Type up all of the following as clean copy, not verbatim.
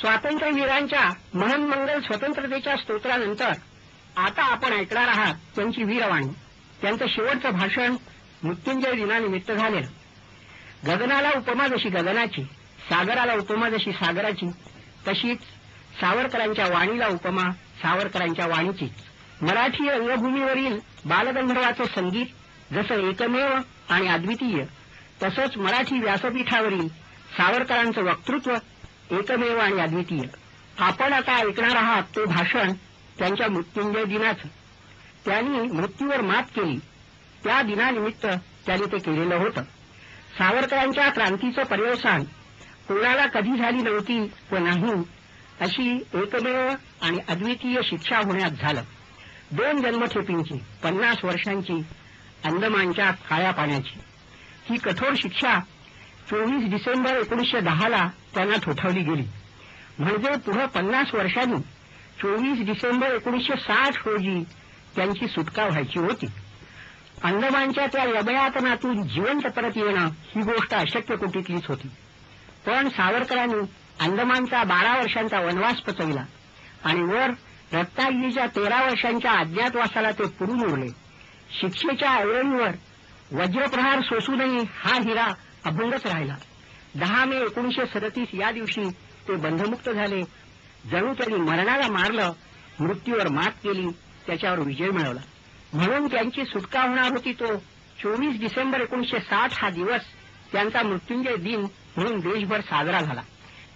स्वातंत्र्यवीरांच्या महन्मंगल स्वतंत्रतेच्या स्तोत्रानंतर आता आपण ऐकणार आहात त्यांची वीरवाणी. त्यांचं शेवटचं भाषण मृत्युंजय दिनानिमित्त झालेलं. गगनाला उपमा जशी गगनाची, सागराला उपमा जशी सागराची, तशीच सावरकरांच्या वाणीला उपमा सावरकरांच्या वाणीचीच. मराठी रंगभूमीवरील बालगंधर्वाचं संगीत जसं एकमेव आणि अद्वितीय, तसंच मराठी व्यासपीठावरील सावरकरांचं वक्तृत्व एकमेव आणि अद्वितीय. आपण आता ऐकणार आहात ते भाषण त्यांच्या मृत्युंजय दिनाचं. त्यांनी मृत्यूवर मात केली त्या दिनानिमित्त त्यांनी ते केलेलं होतं. सावरकरांच्या क्रांतीचं पर्यवसान कोणाला कधी झाली नव्हती व नाही अशी एकमेव आणि अद्वितीय शिक्षा होण्यात झालं. 2 जन्मठेपींची, 50 वर्षांची अंदमानच्या काळ्या पाण्याची. ही कठोर शिक्षा 24 डिसेंबर 1910 त्यांना ठोठावली गेली. म्हणजे पुढे 50 वर्षांनी 24 डिसेंबर 1960 रोजी त्यांची सुटका व्हायची होती. अंदमानच्या त्या यमयातनातून जिवंत परत येणं ही गोष्ट अशक्य कोटीतलीच होती. पण सावरकरांनी अंदमानचा 12 वर्षांचा वनवास पचविला आणि वर रत्नागिरीच्या 13 वर्षांच्या अज्ञातवासाला ते पुरून उरले. शिक्षेच्या ऐरणीवर वज्रप्रहार सोसूनही हा हिरा अभंगच राहिला. 10 मे 1937 या दिवशी ते बंधमुक्त झाले. जणू त्यांनी मरणाला मारलं, मृत्यूवर मात केली, त्याच्यावर विजय मिळवला. म्हणून त्यांची सुटका होणार होती तो 24 डिसेंबर 1960 हा दिवस त्यांचा मृत्युंजय दिन म्हणून देशभर साजरा झाला.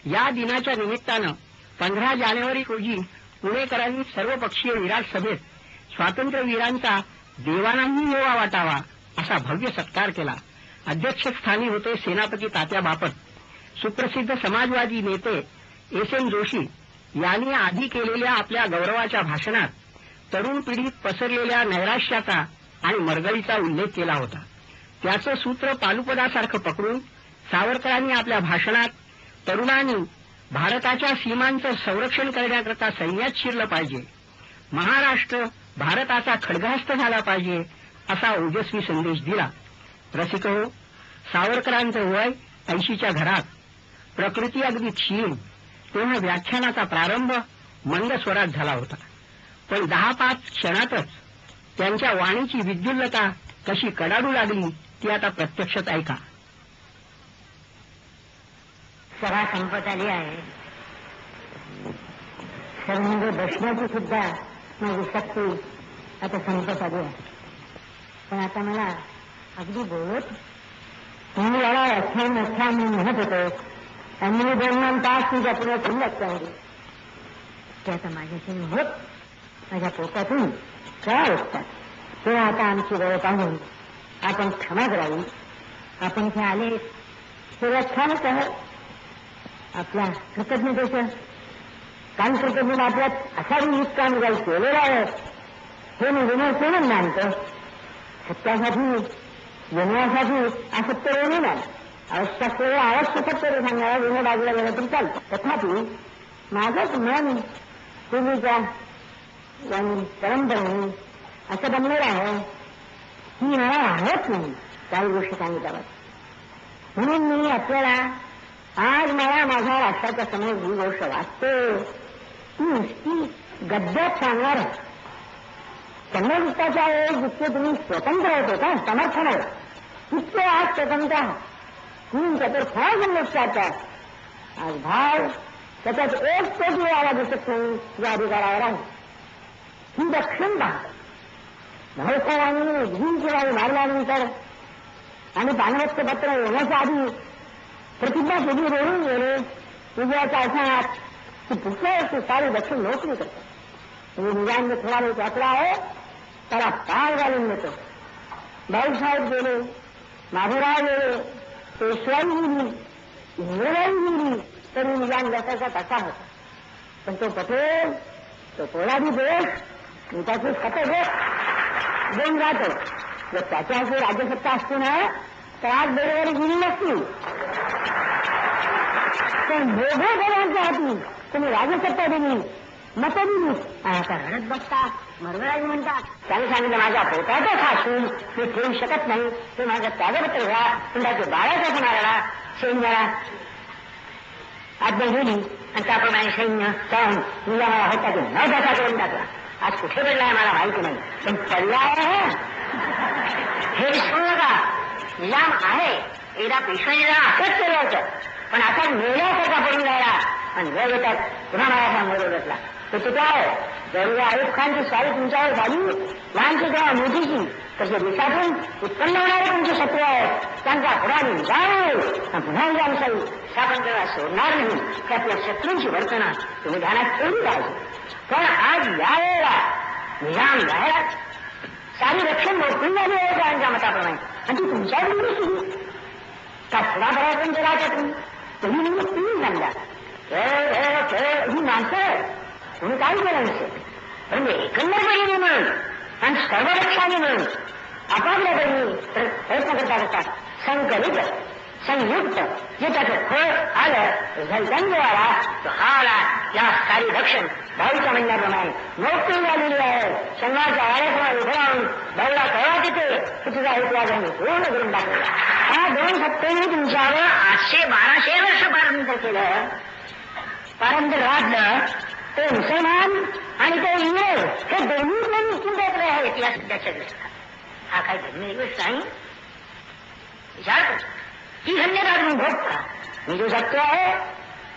या दिनाच्या निमित्तानं 15 जानेवारी रोजी पुणेकरांनी सर्वपक्षीय विराट सभेत स्वातंत्र्यवीरांचा देवानांनी हेवा वाटावा असा भव्य सत्कार केला. अध्यक्षस्थानी होते सेनापती तात्या बापट. सुप्रसिद्ध समाजवादी नेते एस.एन. जोशी यांनी आधी केलेल्या आपल्या गौरवाच्या भाषणात तरुण पिढीत पसरलेल्या नैराश्याचा आणि मरगळीचा उल्लेख केला होता. त्याचं सूत्र पालुपदासारखं पकडून सावरकरांनी आपल्या भाषणात तरुणांनी भारताच्या सीमांचं संरक्षण करण्याकरता सैन्यात शिरलं पाहिजे, महाराष्ट्र भारताचा खड्गहस्त झाला पाहिजे असा ओजस्वी संदेश दिला. रसिको, सावरकरांचं वय 80च्या घरात, प्रकृती अगदी क्षीण. तेव्हा व्याख्यानाचा प्रारंभ मंद स्वरात झाला होता. पण 10-5 क्षणातच त्यांच्या वाणीची विद्युल्लता कशी कडाडू लागली ती आता प्रत्यक्षच ऐका. सभा संपत आली आहे. सर म्हणजे बसण्याची सुद्धा माझी शक्ती आता संपत आली आहे. पण आता मला अगदी बोलत तुम्ही मला अख्यान मी म्हणत होतो आणि 2 तास तुझ्या पुढे शिल्लक पाहिजे ते आता माझ्याशी होत माझ्या पोटातून काय असतात. तेव्हा आता आमची वेळ पाहून आपण क्षमा करावी. आपण इथे आले हे छानच आहे. आपल्या कृतज्ञतेचं काम कृतज्ञता आपल्यात असावी इतका आम्ही काही केलेलं आहे हे मी विनोद मानतो. सत्यासाठी विनयासाठी असत्य वेळी नाही, आवश्यक सत्य सांगायला विनोद बाजूला गेलं तरी चालतं. तथापि माझंच मन पूर्वीच्या परंपरेने असं बनलेलं आहे की मला आवडत नाही काही गोष्टी सांगितल्यावर. म्हणून मी आपल्याला आज मला माझ्या राष्ट्राच्या समोर ही गोष्ट वाचते ती नुसती गद्यात सांगणार आहे. समर्थाच्या वेळेस जितके तुम्ही स्वतंत्र होते का समर्थन आहे तितके आज स्वतंत्र आहात. तुम्ही त्याचं फार समजतात. आज भाव त्याच्यात 1 कोटी वेळाला दिसत नाही या अधिकारावर आहे. ही दक्षिणता भाऊसाहेबांनी भीमशिवाजी मारल्यानंतर आणि पानवस्त पत्र येण्याच्या आधी प्रतिज्ञा केली, रोडून गेले विजयाच्या अर्थात की पुढच्या वर्षी सारी दक्षिण नोकरी करतो. तुम्ही निजांनी थोडा वेळ वाचला आहे त्याला पाय घालून देतो. भाऊसाहेब गेले, माधवराव गेले, पेशवाई गेली, इंग्रजाई गेली तरी निजाम जसाचा तसा होता. पण तो पटेल तो पोलादी देश त्याची खतं देऊन जातो. जर त्याच्याशी राज्यसत्ता असते ना तर आज बरोबर गेली नसती. पण दोघं जणांच्या हाती तुम्ही राज्यसत्ता दिली, मतं दिली, आता रडत बसता मरगळाई म्हणतात. त्याने सांगितलं माझ्या पोटाचा खासून मी ठेवू शकत नाही, ते माझं त्यागपत्र घ्या, तुमच्या बाळाचा पण आला सैन्याला आज्ञा दिली आणि त्याप्रमाणे सैन्य सण निजामाला होता की न दसा करून टाकला. आज कुठे पडलाय मला माहिती नाही, पण पडला आहे हे विसरू नका. निजाम आहे, एकदा पेशव्यांना असंच केलं होतं, पण आता मेल्यासारखा पडून राहिला आणि वेळ येतात पुन्हा मला समोर बसला. तो चुका आहे. जरूर आयुब खानची स्वारी तुमच्यावर झाली, लहानची किंवा मोठीची, तसे देशातून उत्पन्न होणारे तुमचे शत्रू आहेत, त्यांचा पुन्हा निजाम पुन्हा निजामशाही स्थापन करायला सोडणार नाही. की आपल्या शत्रूंची वर्तना तुम्ही ध्यानात ठेवली पाहिजे. पण आज यावेळेला निजाम जाहिरात सारी रक्षण मोकळी झाली आहे त्यांच्या मताप्रमाणे, आणि ती तुमच्यावर केली का थोडापर्यंत राहता तुम्ही म्हणजे तुम्ही समजा ही माणसं तुम्ही काय केलं नसेल, पण एकंदरपणे म्हणून आणि सर्वरक्षाने म्हणून आपापल्या बहिणी प्रयत्न करता करतात संकलित संयुक्त जे त्याचं फळ आलं झलकंदवाला तो हा आला. या सारी रक्षण भाऊच्या म्हणण्याप्रमाणे नोकरी झालेली आहे. शनिवारच्या वाड्यासमोर उभं राहून भाऊला कळवा तिथे तुझा हेतू पूर्ण करून टाकला. हा 2 सप्टेंबर तुमच्यावर 800-1200 वर्ष पारंतर केलं, पारंतर राहलं. ते मुसलमान आणि ते इंग्रज हे दोन्ही पण चिंतेकडे आहेत या सध्याच्या दिवसात. हा काही धन्य दिवस नाही. विचार कर, ही धन्यता तुम्ही भोगता. मी जो जगतो आहे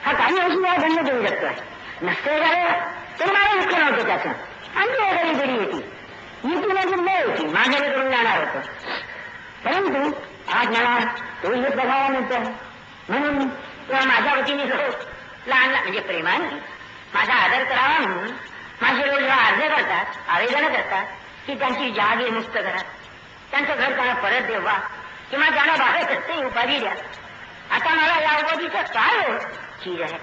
हा काही अंशी मला धन्य देऊ शकतो आहे. नसते झालं तर मला दुःख नव्हतं त्याचं. आणखी एखादी पिढी येते, मी तुला नाही होती, माझ्याकडे करून जाणार होतं. परंतु आज मला तो युद्ध बघायला मिळतं, म्हणून किंवा माझ्या वतीने लहान म्हणजे प्रेमाने माझा आदर करावा म्हणून माझे लोक जेव्हा अर्ज करतात, आवेदन करतात की त्यांची जहागीर मुक्त करा, त्यांचं घर त्यांना परत देवा किंवा त्यांना बाहेर सत्य उपाधी द्या. आता मला या उपाधीचा काय चीज आहे,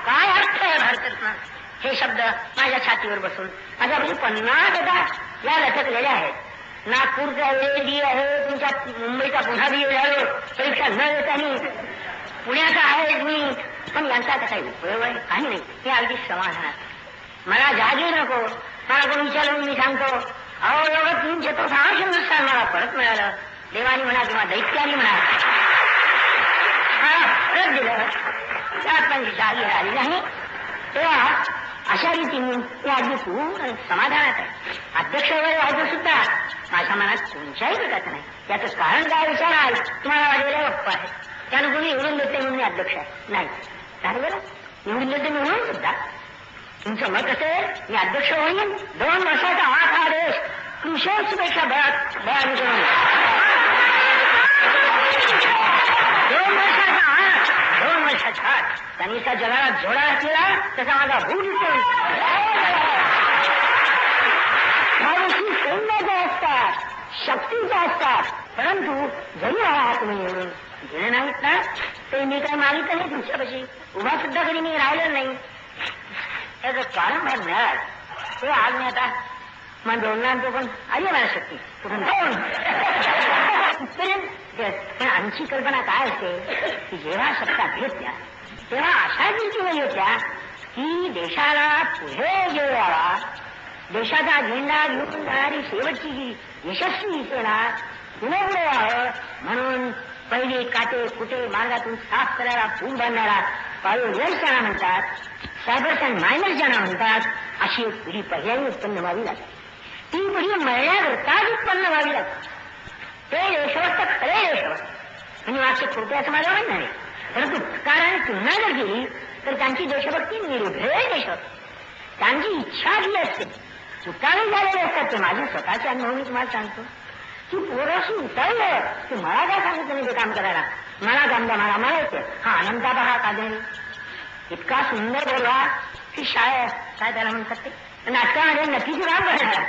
काय अर्थ आहे भारतात, हे शब्द माझ्या छातीवर बसून माझ्यापाशी 50 या लटकलेल्या आहेत. नागपूरचा वेळ आहे, तुमच्या मुंबईचा पुन्हा बी झालो, परीक्षा न देतानी पुण्याचा आहे मी, पण यांचा आता काही उपयोग आहे काही नाही. हे अगदी समाधानात. मला जहागीर नको, मला कोण विचारून मी सांगतो अहो एवढं 3/4 हिंदुस्थान मला परत मिळालं, देवानी म्हणा किंवा दैत्यानी म्हणा मला परत दिलं, त्यात पण जहागीर आली नाही. तेव्हा अशा रीतीने ते अगदी पूर्ण समाधानात आहे. अध्यक्ष वगैरे व्हायचं सुद्धा माझ्या मनात कोणत्याही प्रकारचं नाही. याचं कारण काय विचाराल, तुम्हाला वाढलेला गप्पा आहे त्यानं कोणी निवडून देते म्हणून मी अध्यक्ष आहे नाही. काय बरं निवडून देते म्हणून सुद्धा तुमचं मत असेल मी अध्यक्ष होईल. 2 वर्षाचा हा देश कृषीपेक्षा बळाने करून 2 वर्षाचा त्यांनी त्या जगाला जोडा असलेला तसा माझा भूत दिसतो. सैन्याच्या असतात, शक्तीच्या असतात, परंतु जरी तुम्ही निवडून गेले नाहीत ना ते मी काही मागितलं नाही तुमच्यापाशी, उभा सुद्धा कधी मी राहिलं नाही. त्याचं कारण मला मिळालं ते आज मी आता मग बोलणार तो पण आली मला शक्ती कुठून पण आमची कल्पना काय असते की जेव्हा सत्ता भेटत्या तेव्हा अशा दृष्टीने होत्या की देशाला पुढे जेव्हा देशाचा झेंडा घेऊन जाणारी शेवटची जी यशस्वी सेना पुढे यावं म्हणून पहिले काटे कुठे मार्गातून साफ करायला पूल बांधणारा पायोनियर्स ज्यांना म्हणतात, सायबर्स अँड मायनर्स ज्यांना म्हणतात, अशी एक पिढी पर्यायी उत्पन्न व्हावी लागते. ती पिढी मळण्याकरताच उत्पन्न व्हावी लागते. ते देशभक्त खरे देशभक्त म्हणजे मागचे खोटे असं माझं म्हणणं नाही, परंतु कारण तुलना जर केली तर त्यांची देशभक्ती निर्भय देशभक्ती. त्यांची इच्छा जी असते उतावळी झालेले असतात. ते माझे स्वतःचे अनुभव मी तुम्हाला सांगतो की पोराशी उतावलं की मला काय सांगितलं नाही ते काम करायला, मला जमदा मला येते. हा अनंताबा हा कादेरी इतका सुंदर बोलला की शाळेत काय त्याला म्हणतात ते नाटकामध्ये नक्कीच राम करणारा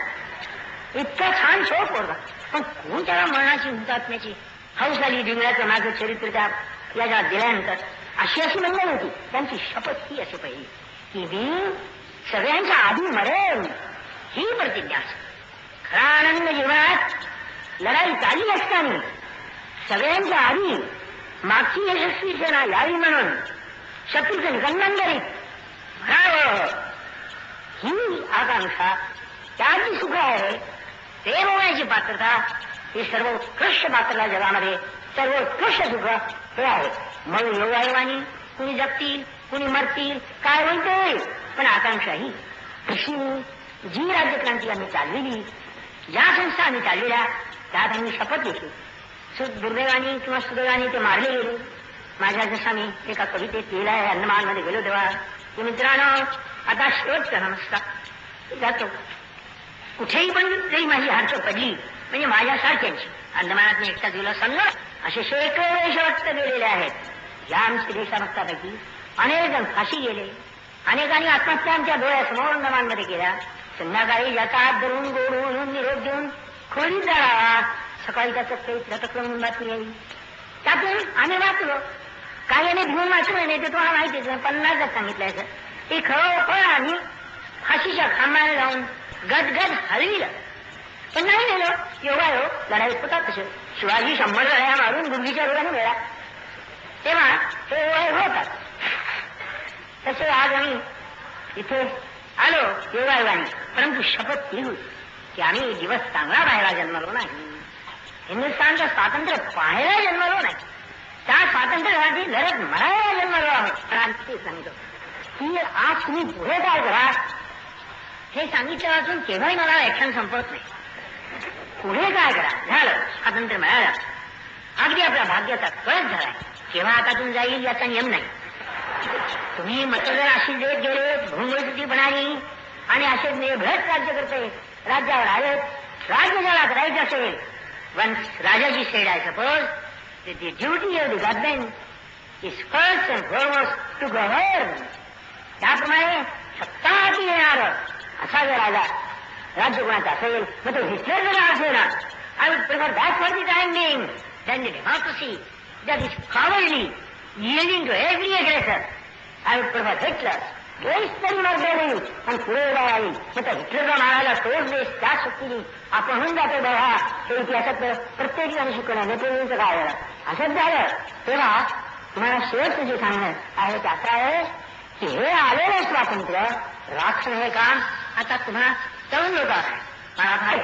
इतका छान शो पोरगा, पण कोण त्याला मनाची हुतात्म्याची हौस आली डिंगळ्याचं माझं चरित्र त्या याच्या दिल्यानंतर अशी मंडळी होती. त्यांची शपथ ही अशी पाहिजे की मी सगळ्यांच्या आधी मरेन ही प्रतिज्ञा असते. खरा आनंद जीवनात लढाई चालली असताना सगळ्यांच्या आधी मागची यशस्वी सेना यावी म्हणून शत्रूचं निकंदन करीत म्हणावं ही आकांक्षा त्याची सुख आहे. ते होण्याची पात्रता ही सर्वोत्कृष्ट पात्रता जगामध्ये सर्वोत्कृष्ट सुख हे आहे. मग योगायोगाने कुणी जगतील कुणी मरतील काय होईल ते होईल. पण आकांक्षा ही कशी जी राज्यक्रांती आम्ही चाललेली, ज्या संस्था आम्ही चाललेल्या त्यात आम्ही शपथ घेतली. दुर्दैवाने किंवा सुदैवाने ते मारले गेले. माझ्या जसा मी एका कवितेत लिहिला आहे, अंदमानमध्ये गेलो तेव्हा की मित्रांनो आता शेवटचा नसता जातो कुठेही पण तरी माझी हात पडली म्हणजे माझ्यासारख्यांची. अंदमानात मी एकटा दिवस समजा असे शेकडो शेवट गेलेले आहेत. या आमच्या देशभक्तापैकी अनेक जण फाशी गेले, अनेकांनी आत्महत्या आमच्या डोळ्यासमोर अंदमानमध्ये केल्या. संध्याकाळी ज्याचा हात धरून गोडून निरोप देऊन खोलीत जाणार, सकाळी त्याचं पेट लटकून बातमी येईल. त्यातून आम्ही वाचलो. काही आम्ही घेऊन वाचलो नाही ते तुम्हाला माहितीच नाही. 50 सांगितलं ते खरोखर आम्ही फाशीच्या खांबाला जाऊन गदगद हलविलं. पण नाही नेलो. योगायोग लढाईत होतात तसे. शिवाजी 100 लढाया मारून गुंगीच्या रोगाने मिळाला तेव्हा ते योगायोग होतात. तसे आज आम्ही इथे आलो योगायोगाने. परंतु शपथ ती होती की आम्ही दिवस चांगला पाहायला जन्मलो नाही. हिंदुस्थानचं स्वातंत्र्य पाहायला जन्मलो नाही. त्या स्वातंत्र्यासाठी लढत मरायला जन्मलो आहोत. क्रांती सांगतो की आज तुम्ही पुढे काय करा हे सांगितलं असून केव्हाही मला व्याख्यान संपत नाही. पुढे काय करा झालं, स्वातंत्र्य मिळालं, अगदी आपल्या भाग्याचा कळत झालाय. केव्हा हातातून जाईल याचा नियम नाही. तुम्ही मतदार अशी देत गेले, भूमिस्थिती बनाली आणि असे निर्भयच राज्य करते राज्यावर आले. राज्य ज्याला करायचं असेल वन्स राजाची सेड आहे suppose the duty of the government is first and foremost to govern. त्याप्रमाणे सत्ता हाती येणार असा जर राजा राज्य कोणाचा असेल मग तो हिटलर जर असेल ना, I would prefer that for the time being than the democracy that is cowardly yielding to every aggressor. I would prefer Hitler. देश तरी मरता येईल आणि पुढे राहील. मग त्या हिटलरला मारायला तोच देश त्या शक्तीने आपण होऊन जातो बघा. हे इतिहासात प्रत्येक जण शिकवलं. नेपोलियनचं काय झालं असंच झालं. तेव्हा तुम्हाला शेवटचं जे सांगणं आहे ते असं आहे की हे आलेलं स्वातंत्र्य राखण हे काम आता तुम्हाला तरुण लोक आहे. मला काय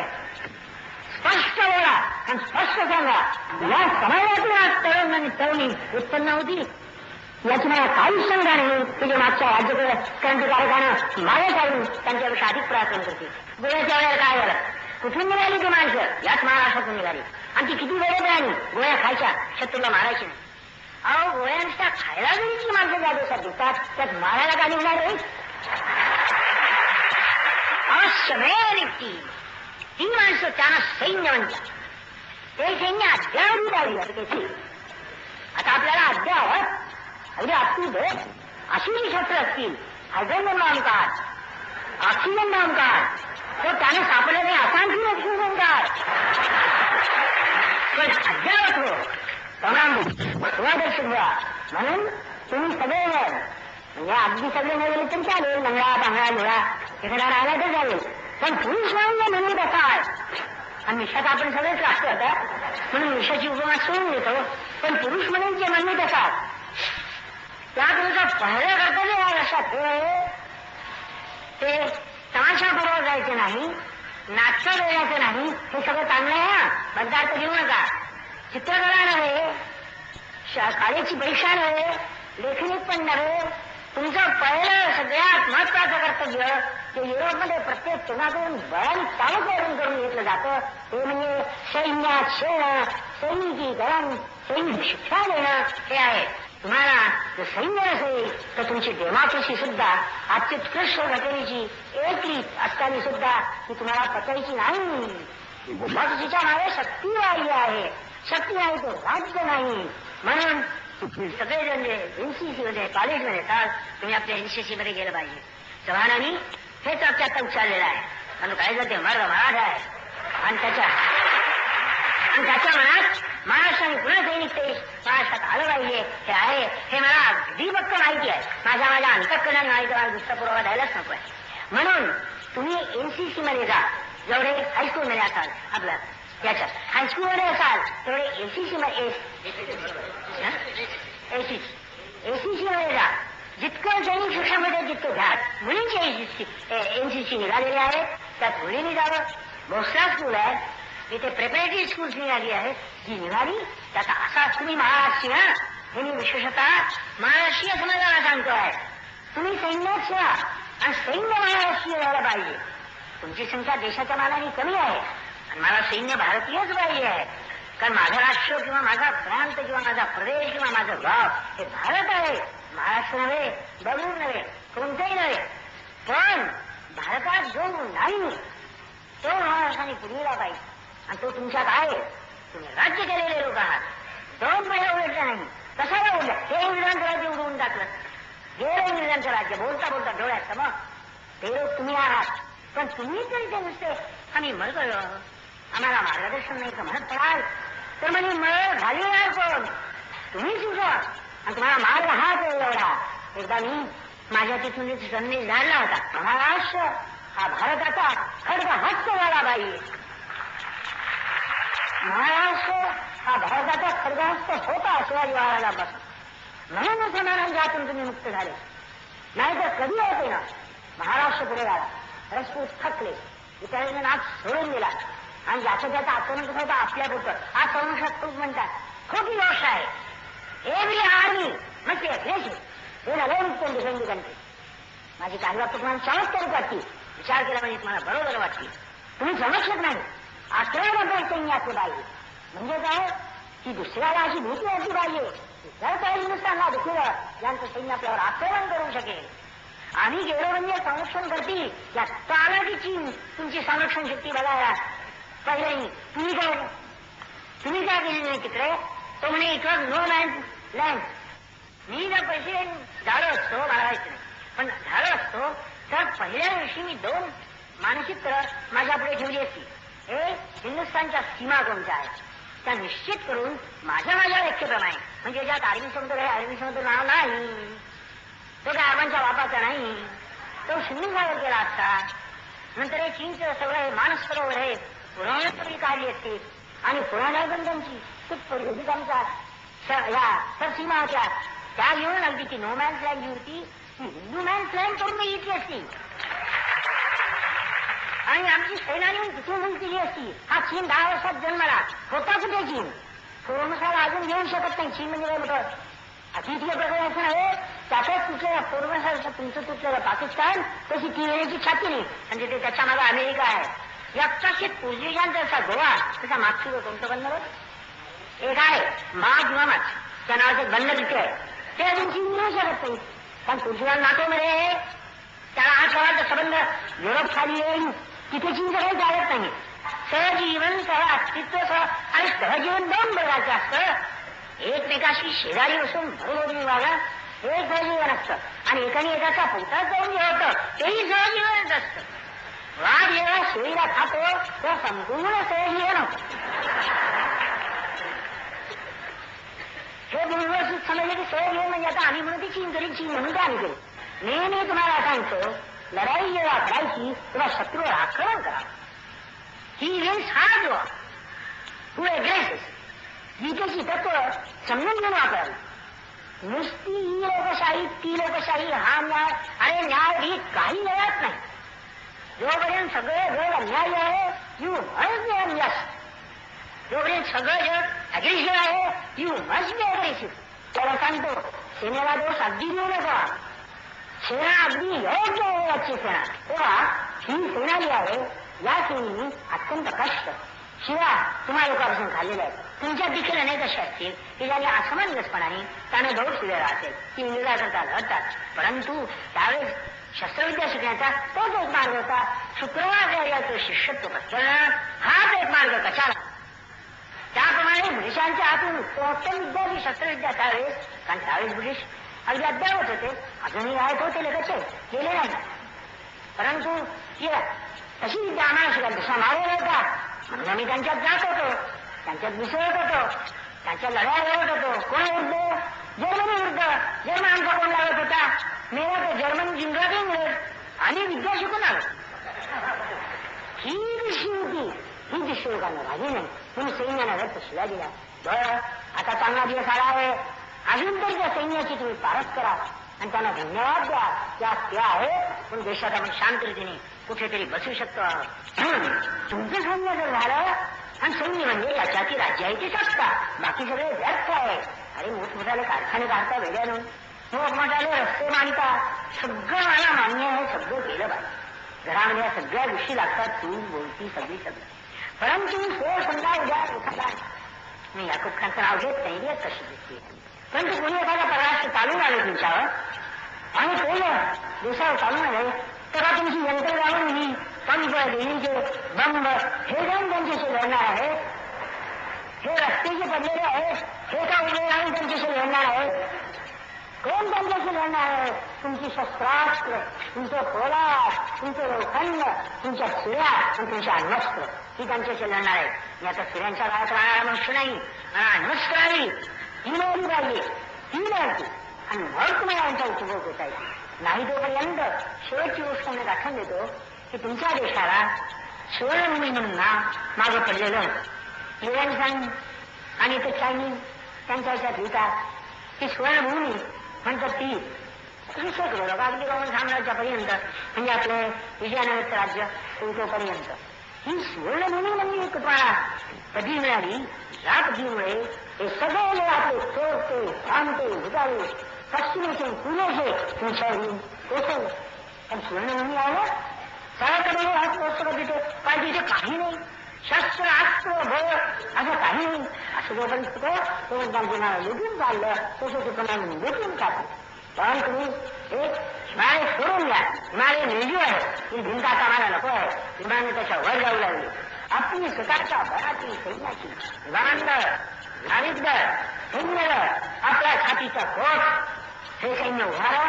स्पष्ट बोला आणि स्पष्ट सांगा. या समाजातून आज तरुण आणि तरुणी उत्पन्न होती याची मला काहीच शंका नाही की जे मागच्या क्रांतिकारकानं मागे काढून त्यांच्यापेक्षा अधिक प्रयत्न करते. गोळ्याच्या वेळेला काय झालं, कुठून निघाली ती माणसं याच महाराष्ट्रातून निघाली आणि ती किती वेळेत राहिली. गोळ्या खायच्या, शत्रूला मारायची नाही. अहो गोळ्यांचा खायला जरी ती माणसं जागेसाठी त्यात मारायला का निघणार आहे. अवश्य निघती ती माणसं त्यांना सैन्य म्हणतात. ते सैन्य अद्यावधी लावली जाते. आता आपल्याला अद्यावत अगदी अति भेट अशी जी शस्त्र असतील, हायड्रोजन बॉम्ब काढ, ऑक्सिजन बॉम्ब काढ, तो त्याने सापडले नाही असांची ऑक्सिजन काढ. पण अद्यावत हो समादर्शक व्हा म्हणून तुम्ही सगळे म्हणजे अगदी सगळे मिळवले तरी चालेल. लंगडा पांगडा लोळा एखादा राहिला तर चालेल. पण पुरुष म्हणून म्हणून कसा आणि मिशात आपण सगळेच राष्ट्र होता म्हणून मिशाची उपमा सोडून देतो. पण पुरुष म्हणून जे म्हणणे कसा त्या तुमचा पहिलं कर्तव्य या लक्षात ते तमाशा बरोबर जायचं नाही, नाटकं द्यायचं नाही. हे सगळं चांगलं आहे. पदार्थ घेऊ नका. चित्रकला नव्हे, शाळेची परीक्षा नव्हे, लेखनीत पण नव्हे. तुमचं पहिलं सगळ्यात महत्वाचं कर्तव्य ते युरोपमध्ये प्रत्येक तुणातून बळाने चालू करून घेतलं जातं ते म्हणजे सैन्यात शेणं, सैनिकीकरण, सैनिक शिक्षा देणं हे आहे. तुम्हाला जर सैन्य नसेल तर तुमची डेमोक्रेसी सुद्धा अत्युत्कृष्ट घटनेची एक रीत असताना सुद्धा ती तुम्हाला पचायची नाही. डेमोक्रेसीच्या मागे शक्ती वाढली आहे. शक्ती आहे तो राज्य नाही. म्हणून सगळेजण जे एनसीसी मध्ये कॉलेजमध्ये येतात तुम्ही आपल्या एनसीसी मध्ये गेलं पाहिजे. चव्हाणांनी हेच आता उच्चारलेलं आहे. म्हणून काय जर ते मराठा आहे आणि त्याच्या मनात महाराष्ट्राने पुन्हा सैनिक ते महाराष्ट्रात आलं पाहिजे हे आहे. हे मला अगदी पक्क माहिती आहे. माझ्या अंतःकरणाने माहिती मला दुसरा पुरावा द्यायलाच नको आहे. म्हणून तुम्ही एनसीसी मध्ये जा. जेवढे हायस्कूलमध्ये असाल आपलं याच्यात हायस्कूलमध्ये असाल तेवढे एसीसी मध्ये जा. जितकं सैनिक शिक्षणामध्ये जितकं घ्या. मुलींची एनसीसी निघालेली आहे त्यात मुलींनी जावं. भोसला स्कूल आहे तिथे प्रिपरेटरी स्कूल्स निघाली आहे जी निघाली त्याचा असा तुम्ही महाराष्ट्रीय हे मी विशेषतः महाराष्ट्रीय समाजाला सांगतोय. तुम्ही सैन्यात ठेवा आणि सैन्य महाराष्ट्रीय व्हायला पाहिजे. तुमची संख्या देशाच्या मानाने कमी आहे आणि मला सैन्य भारतीयच पाहिजे आहे. कारण माझा राष्ट्र किंवा माझा प्रांत किंवा माझा प्रदेश किंवा माझं गाव हे भारत आहे. महाराष्ट्र नव्हे, बंगळूर नव्हे, कोणतंही नव्हे. पण भारतात जो नाही तो महाराष्ट्राने पुरविला पाहिजे. आणि तो तुमच्यात आहे. तुम्ही राज्य केलेले लोक आहात. दोन महिला उलटला नाही. कशाला उलट? हे इंग्रजांचं राज्य उडवून टाकलं. गेलं इंग्रजांचं राज्य. बोलता बोलता डोळ्यात मग ते लोक तुम्ही आहात. पण तुम्ही तरी ते नुसते आम्ही मग आम्हाला मार्गदर्शन नाही का म्हणत पडाल तर म्हणजे मग घालणार कोण? तुम्ही सुद्धा. आणि तुम्हाला मार्ग हाच एवढा. एकदा मी माझ्या तिथून संदेश धाडला होता. महाराष्ट्र हा भारताचा खडग हस्त झाला पाहिजे. महाराष्ट्र हा भारताचा खडगहस्त होता शिवाजी महाराजांपासून. म्हणूनच महाराजांच्या हातून तुम्ही मुक्त झाले. नाहीतर कधी होते ना महाराष्ट्र पुढे झाला. रसपूत थकले. इतरांनी नाच सोडून दिला आणि ज्याचं त्याचं आचरण कसं होतं आपल्यापुरतं. हा संरक्षक म्हणतात. खोटी गोष्ट आहे. Every army must be aggressive. हे नवीन कोण डिफेंड कंट्री. माझी काही बाबतीत तुम्हाला चमत्कारिक वाटते. विचार केला म्हणजे तुम्हाला बरोबर वाटते. तुम्ही संरक्षक नाही. आक्रमण सैन्य असले पाहिजे. म्हणजे काय की दुसऱ्याला अशी भीती असली पाहिजे. जर काही हिंदुस्थानला दुसरं यांचं सैन्य आपल्यावर आक्रमण करू शकेल. आम्ही गेलो म्हणजे संरक्षण करतील या तानाची तुमची संरक्षण शक्ती बघायला पाहिजे. तुम्ही काय केली नाही तिकडे? तो म्हणे it was no man land. मी जर पैसे झालो असतो मला माहिती नाही पण झालो असतो तर पहिल्या दिवशी मी 2 मानचित्र माझ्या पुढे ठेवली असती. एक हिंदुस्थानच्या सीमा कोणत्या आहेत त्या निश्चित करून माझ्या व्याख्येप्रमाणे. म्हणजे ज्यात आर्मी समुद्र आहे आर्मी समुद्र नाव नाही. तो काय आर्मांच्या बापाचा नाही. तो सिंधुसागर केला असता. नंतर हे चीनचं सगळं हे मानस सरोवर आहे पुराणातरी काढली असते आणि पुराणाबंधांची पूर्वजांच्या या सीमा होत्या त्या घेऊन अगदी ती नो मॅन्स लँड जी होती ती हिंदू मॅन्स लँड करून घेतली असती आणि आमची सैन्याने तिथे म्हणून केली असती. हा चीन 10 वर्षात जन्माला होता कुठे चीन? पूर्वनुसार अजून घेऊ शकत नाही. चीन म्हणजे काय मोठं अतिथीय प्रकरण असं नव्हे. त्यातच तुटलेला पूर्वनुसार तुमचं तुटलेलं पाकिस्तान तशी ती येण्याची छाती नाही. म्हणजे ते त्याच्या मागे अमेरिका आहे. या कशी पूर्वीजांचा जसा गोवा तसा मागची कोणतं बनणार एक आहे मा किंवा माच त्या नावाचं बंद तिथे आहे. ते अजून चीन मिळू शकत नाही. कारण पोर्तुगाल नाटोमध्ये त्याला 8 वर्षाचा संबंध युरोप खाली येईल. तिथे चीनचं काही चालत नाही. सहजीवन सह अस्तित्व सह आणि सहजीवन 2 प्रकारचं असतं. एकमेकाशी शेजारी बसून बरोबर वागा हे सहजीवन असतं आणि एकाने एकाचा पोटात जाऊन जे होतं तेही सहजीवनच असतं. वाघ जेव्हा शेळीला खातो तो संपूर्ण सहजीवन होतं. हे व्यवस्थित समजले की सहजीवन म्हणजे आता आम्ही म्हणून ती चीन करीन चीन म्हणून ते आम्ही करू. नेहमी तुम्हाला सांगतो लढाई जेव्हा करायची तेव्हा शत्रूवर आक्रमण करा. He wins hard war too aggressive. गीतेची तत्व समजून घेऊन वापरावी. नुसती ही लोकशाही ती लोकशाही हा न्याय अरे न्याय ही काही मिळत नाही. जोपर्यंत सगळे जग अन्यायी आहे यू मस्ट बी अनजस्ट. जोपर्यंत सगळं जग अग्रेसिव्ह आहे यू मस्ट बी अग्रेसिव्ह. त्याला सांगतो सेनेला दोष अगदी देऊ नका. सेना अगदी योग्य आहे याची सेना. तेव्हा ही सेना जी आहे या सेनेनी अत्यंत कष्ट शिवाय तुम्हा लोकांपासून खाल्लेलं आहे. तुमच्या देखील अनेक असे असतील की ज्याने असमंजसपणाने त्याने दौड शिलेला असेल की इंग्रजांचा लढतात. परंतु त्यावेळेस शस्त्रविद्या शिकण्याचा तोच एक मार्ग होता. शुक्रवाचार्याचं शिष्यत्व करणं हाच एक मार्ग कशाला. त्याप्रमाणे ब्रिटिशांच्या हातून उत्तम विद्या ही शस्त्रविद्या त्यावेळेस कारण त्यावेळेस ब्रिटिश अगदी अद्यावत होते. अजूनही आहेत होते लगेच गेले नाही. परंतु तशी विद्या आम्हाला शिकायला तसा मार्ग होता. म्हणून आम्ही त्यांच्यात जात होतो. त्यांच्यात मिसळत होतो. त्यांच्या लढाया लढत होतो. कोण विरुद्ध? जर्मनी विरुद्ध. जर्मनांचा कोण लागत होता? मेला तो जर्मन जिंकला इंग्रज आणि विद्या शिकून आलो. ही दिशी होती. ही दिशी लोकांना भाजी नाही म्हणून सैन्यानं रक्त शिला दिला. बरं आता चांगला दिवस आला आहे. अजून तरी त्या सैन्याची तुम्ही पारख करा आणि त्यांना धन्यवाद द्या. ते आहे पण देशात आपण शांततेने कुठेतरी बसू शकतो. तुमचं सैन्य जर झालं आणि सैन्य म्हणजे याच्याची राज्य आहे ती सत्ता बाकी सगळे व्यर्थ आहे. अरे मोठमोठाले कारखाने काढता वेगळ्यानं, मोठमोठाले रस्ते बांधता, सगळं मला मान्य आहे, सगळं केलं पाहिजे. घरामध्ये या सगळ्या गोष्टी लागतात, चूल बोलती सगळं. परंतु सोय समजा उद्या एखादा, मी याकूब खानचं नाव घेत नाही, येत तशी दिसते, परंतु कोणी एखादा परराष्ट्र चालून आले तुमच्यावर आणि केलं देशावर चालून आले, तेव्हा तुमची यंत्र जाऊन ही पंप देवीचे बंब हे जाऊन त्यांच्याशी लढणार आहे, हे रस्ते जे पडलेले आहेत हे का उभे राहून त्यांच्याशी लढणार आहे? कोण त्यांच्याशी लढणार आहे? तुमची शस्त्रास्त्र, तुमचं पोलाद, तुमचं लोखंड, तुमच्या शिळ्या आणि तुमच्या अण्वस्त्र ही त्यांच्याशी लढणार आहे. मी आता शिळ्यांच्या काळात राहणारा मनुष्य नाही, मला अण्वस्त्रावी ही मिळवली पाहिजे, ही मिळवते आणि मग तुम्हाला यांचा उपभोग होता येईल. नाही तोपर्यंत शेवटची गोष्ट मी दाखवून देतो की तुमच्या देशाला सुवर्णभूमी म्हणून ना मागं पडलेलं युएन आणि ते चायनीज त्यांच्या ह्याच्यात लिहितात की सुवर्णभूमी म्हणतात ती शेकडो लोक अगदी रोमन साम्राज्यापर्यंत म्हणजे आपले विजयनगरचं राज्य तोपर्यंत ही सुवर्णभूमी म्हणजे तुम्हाला कधी मिळाली, या पद्धतीमुळे हे सगळे आपले चोरते, थांबते, भुजावे, पश्चिमेचे, पुण्याचे तुमच्यावरून कोसळले. पण सुवर्णभूमी आहे सगळ्याकडे हात पोचतो तिथे पाहिजे, तिथे काही नाही, शस्त्र अस्त्र बळ असं काही नाही. असं जोपर्यंत तो त्यांना लुटून चाललं तसं तुम्हाला लुटून टाकलं. पण तुम्ही एक हिमालय सोडून द्या, हिमालय निर्जीव आहे, ही भिंत आता मला नको आहे, विमाने त्याच्या वर जाऊ लागली. आपली स्वतःच्या बळाची सैन्याची विमानदळ, नाविकदळ, सैन्यदळ, आपल्या छातीचा कोट हे सैन्य उभारा.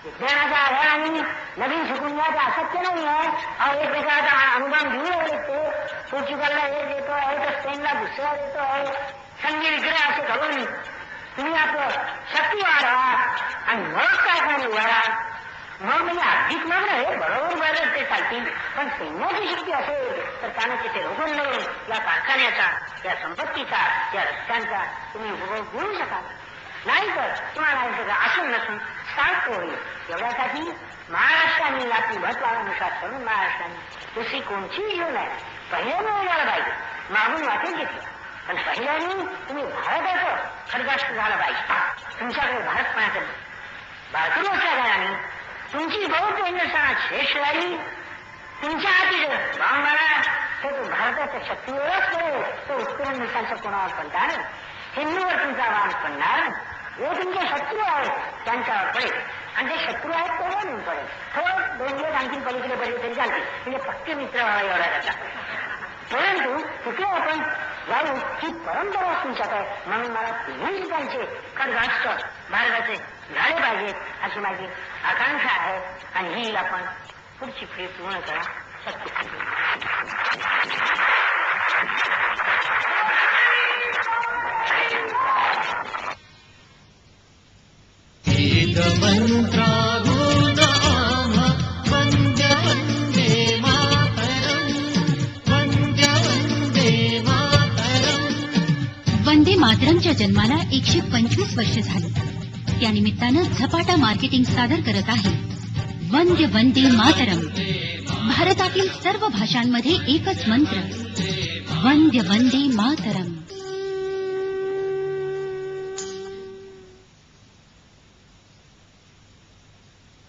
विज्ञानाच्या आधाराने नवीन शिकून घ्यायचं अशक्य नाही आहे. एकमेकाचा अनुमान घेऊ लागले ते पोर्चुगलला हे देतो आहे तर स्पेनला दुसरा देतो आहे, संधी विग्रह असे घालून तुम्ही आपलं शक्ती वाढवा आणि मग कारखाने उभारा. मग म्हणजे अधिक मात्र हे बरोबर बरं ते चालतील, पण सैन्याची शक्ती असेल तर त्यानं तिथे रोखून लावून या कारखान्याचा, या संपत्तीचा, या रस्त्यांचा तुम्ही उपभोग घेऊ शकाल. नाही तर तुम्हाला हे सगळं असून नसून सार्थ होईल. एवढ्यासाठी महाराष्ट्राने आपली भट लावण्यानुसार म्हणून महाराष्ट्राने दुसरी कोणतीही घेऊ नये. पहिल्याने मिळालं पाहिजे, मागून वाटेल घेतलं, पण पहिल्याने तुम्ही भारताचं खडगाष्ट झालं पाहिजे. तुमच्याकडे भारतपणाचं भारतीय गाणी तुमची बौद्ध हिंदुस्थानात श्रेष्ठ राहिली. तुमच्या हाती बांगला तर तो भारताच्या शक्तीवरच पडेल, तो उत्तर हिंदुस्थानचा कोणावर पडणार, हिंदूवर तुमचा वाद पडणार. जे तुमचे शत्रू आहेत त्यांच्यावर पडेल आणि जे शत्रू आहेत तो म्हणून पडेल. थोडं 2 दिवस आणखी पलीकडे पडले तरी चालते, म्हणजे पक्के मित्र व्हावा एवढा त्याचा. परंतु तिथे आपण जाऊ ही परंपरा तुमच्याकडे, म्हणून मला तिन्ही ठिकाणचे खडगाष्ट भारताचे झाले पाहिजेत अशी माझी आकांक्षा आहे आणि ही आपण पुढची फेरी पूर्ण करा शक्य. वंदे मातरमच्या जन्माला 125 वर्ष झाली. त्यानिमित्तानं झपाटा मार्केटिंग सादर करत आहे वंदे वंदे मातरम. भारतातील सर्व भाषांमध्ये एकच मंत्र, वंदे वंदे मातरम.